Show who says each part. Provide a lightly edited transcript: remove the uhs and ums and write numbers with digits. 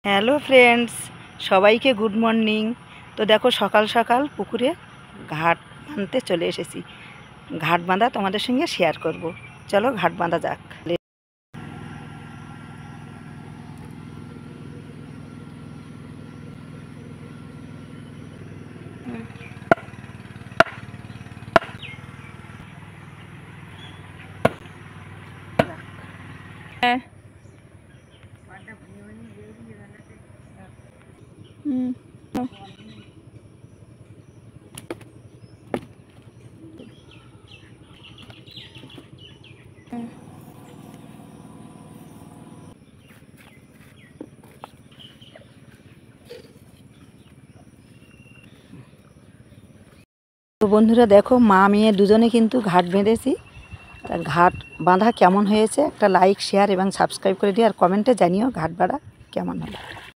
Speaker 1: Hello friends, সবাইকে good morning. তো দেখো সকাল সকাল পুকুরে ঘাট বাঁধতে চলে এসেছি। ঘাট বাঁধা তোমাদের সঙ্গে শেয়ার করব। চলো ঘাট বাঁধা যাক। তো বন্ধুরা দেখো, মা মেয়ে দুজনে কিন্তু ঘাট বেঁধেছি। ঘাট বাঁধা কেমন হয়েছে একটা লাইক, শেয়ার এবং সাবস্ক্রাইব করে দিও, আর কমেন্টে জানিও ঘাট বাঁধা কেমন হলো।